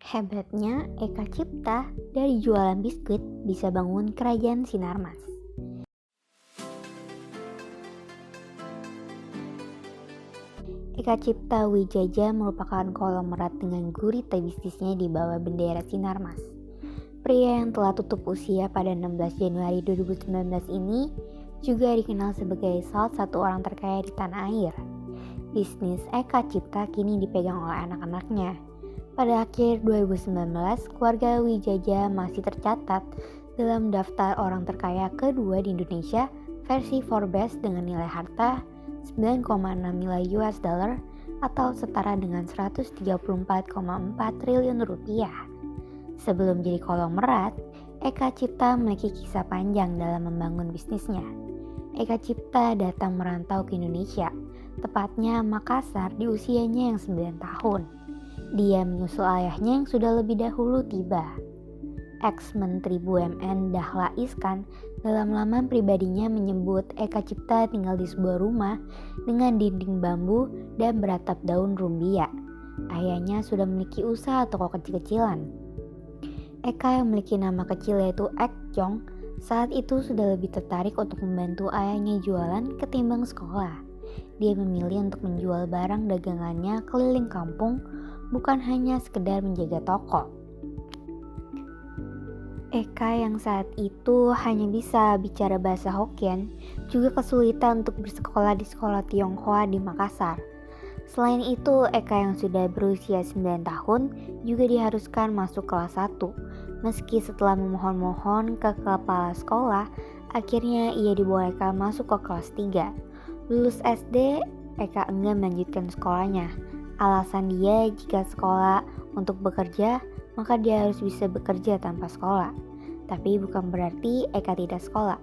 Hebatnya Eka Cipta dari jualan biskuit bisa bangun kerajaan Sinarmas. Eka Cipta Wijaya merupakan konglomerat dengan gurita bisnisnya di bawah bendera Sinarmas. Pria yang telah tutup usia pada 16 Januari 2019 ini juga dikenal sebagai salah satu orang terkaya di tanah air. Bisnis Eka Cipta kini dipegang oleh anak-anaknya. Pada akhir 2019, keluarga Wijaya masih tercatat dalam daftar orang terkaya kedua di Indonesia versi Forbes dengan nilai harta 9,6 miliar US dollar atau setara dengan 134,4 triliun rupiah. Sebelum jadi konglomerat, Eka Cipta memiliki kisah panjang dalam membangun bisnisnya. Eka Cipta datang merantau ke Indonesia, tepatnya Makassar di usianya yang 9 tahun. Dia menyusul ayahnya yang sudah lebih dahulu tiba. Ex-Menteri BUMN Dahlan Iskan dalam laman pribadinya menyebut Eka Cipta tinggal di sebuah rumah dengan dinding bambu dan beratap daun rumbia. Ayahnya sudah memiliki usaha toko kecil-kecilan. Eka yang memiliki nama kecil yaitu Ek Jong saat itu sudah lebih tertarik untuk membantu ayahnya jualan ketimbang sekolah. Dia memilih untuk menjual barang dagangannya keliling kampung, bukan hanya sekedar menjaga toko. Eka yang saat itu hanya bisa bicara bahasa Hokkien juga kesulitan untuk bersekolah di sekolah Tionghoa di Makassar. Selain itu, Eka yang sudah berusia 9 tahun juga diharuskan masuk kelas 1. Meski setelah memohon-mohon ke kepala sekolah, akhirnya ia dibolehkan masuk ke kelas 3. Lulus SD, Eka enggan melanjutkan sekolahnya. Alasan dia jika sekolah untuk bekerja, maka dia harus bisa bekerja tanpa sekolah. Tapi bukan berarti Eka tidak sekolah.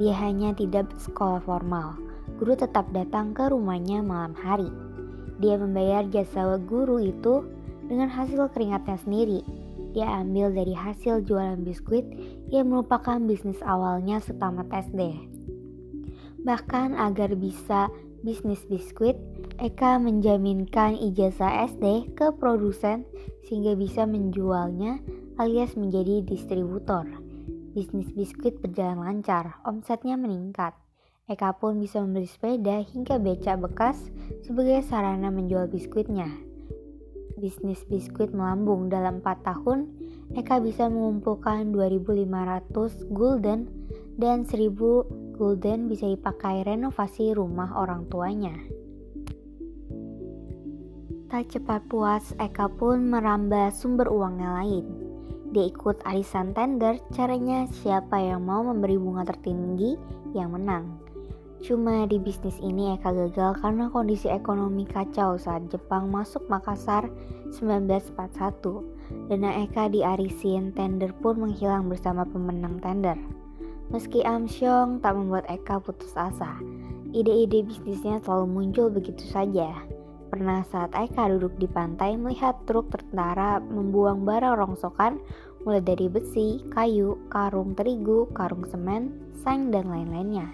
Dia hanya tidak sekolah formal. Guru tetap datang ke rumahnya malam hari. Dia membayar jasa guru itu dengan hasil keringatnya sendiri. Dia ambil dari hasil jualan biskuit yang merupakan bisnis awalnya setamat SD. Bahkan agar bisa bisnis biskuit, Eka menjaminkan ijazah SD ke produsen sehingga bisa menjualnya alias menjadi distributor. Bisnis biskuit berjalan lancar, omsetnya meningkat. Eka pun bisa membeli sepeda hingga becak bekas sebagai sarana menjual biskuitnya. Bisnis biskuit melambung dalam 4 tahun, Eka bisa mengumpulkan 2.500 gulden dan 1.000 gulden bisa dipakai renovasi rumah orang tuanya. Tak cepat puas, Eka pun merambah sumber uangnya lain. Dia ikut arisan tender, caranya siapa yang mau memberi bunga tertinggi yang menang. Cuma di bisnis ini Eka gagal karena kondisi ekonomi kacau saat Jepang masuk Makassar 1941. Dana Eka di arisin tender pun menghilang bersama pemenang tender. Meski amsyong tak membuat Eka putus asa. Ide-ide bisnisnya selalu muncul begitu saja. Pernah saat Eka duduk di pantai melihat truk tentara membuang barang rongsokan mulai dari besi, kayu, karung terigu, karung semen, seng, dan lain-lainnya.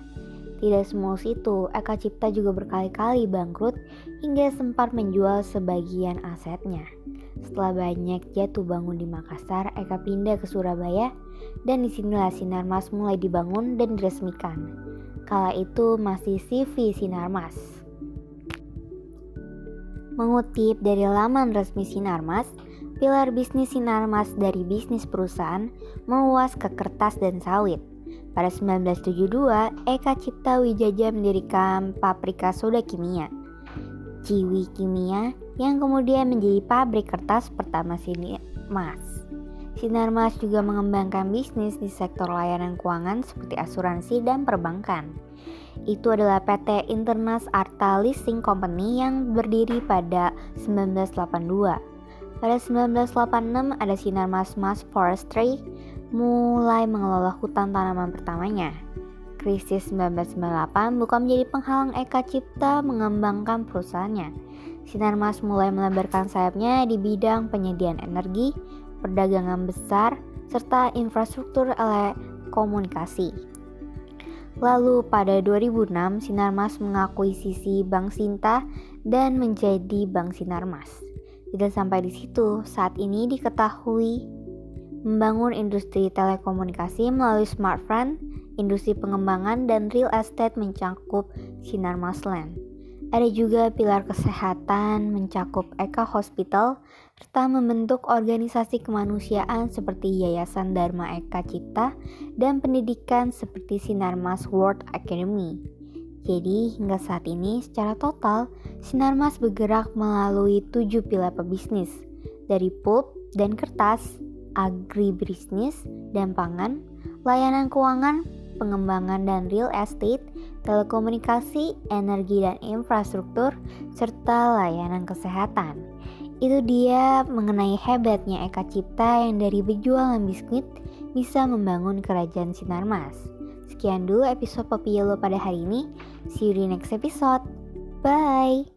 Tidak semua itu, Eka Cipta juga berkali-kali bangkrut hingga sempat menjual sebagian asetnya. Setelah banyak jatuh bangun di Makassar, Eka pindah ke Surabaya dan disinilah Sinarmas mulai dibangun dan diresmikan. Kala itu masih CV Sinarmas. Mengutip dari laman resmi Sinarmas, pilar bisnis Sinarmas dari bisnis perusahaan meluas ke kertas dan sawit. Pada 1972, Eka Cipta Wijaya mendirikan pabrika soda kimia, Ciwi Kimia, yang kemudian menjadi pabrik kertas pertama Sinarmas. Sinarmas juga mengembangkan bisnis di sektor layanan keuangan seperti asuransi dan perbankan. Itu adalah PT Internas Arta Leasing Company yang berdiri pada 1982. Pada 1986 ada Sinarmas Mas Forestry mulai mengelola hutan tanaman pertamanya. Krisis 1998 bukan menjadi penghalang Eka Cipta mengembangkan perusahaannya. Sinarmas mulai melebarkan sayapnya di bidang penyediaan energi, perdagangan besar, serta infrastruktur telekomunikasi. Lalu pada 2006, Sinarmas mengakuisisi Bank Sinta dan menjadi Bank Sinarmas. Tidak sampai di situ, saat ini diketahui membangun industri telekomunikasi melalui smartphone, industri pengembangan, dan real estate mencakup Sinarmas Land. Ada juga pilar kesehatan mencakup Eka Hospital, serta membentuk organisasi kemanusiaan seperti Yayasan Dharma Eka Cipta dan pendidikan seperti Sinarmas World Academy. Jadi hingga saat ini secara total, Sinarmas bergerak melalui 7 pilar pebisnis, dari pulp dan kertas, agribisnis dan pangan, layanan keuangan, pengembangan dan real estate, telekomunikasi, energi dan infrastruktur, serta layanan kesehatan. Itu dia mengenai hebatnya Eka Cipta yang dari berjualan biskuit bisa membangun kerajaan Sinarmas. Sekian dulu episode Poppy Yellow pada hari ini. See you di next episode. Bye!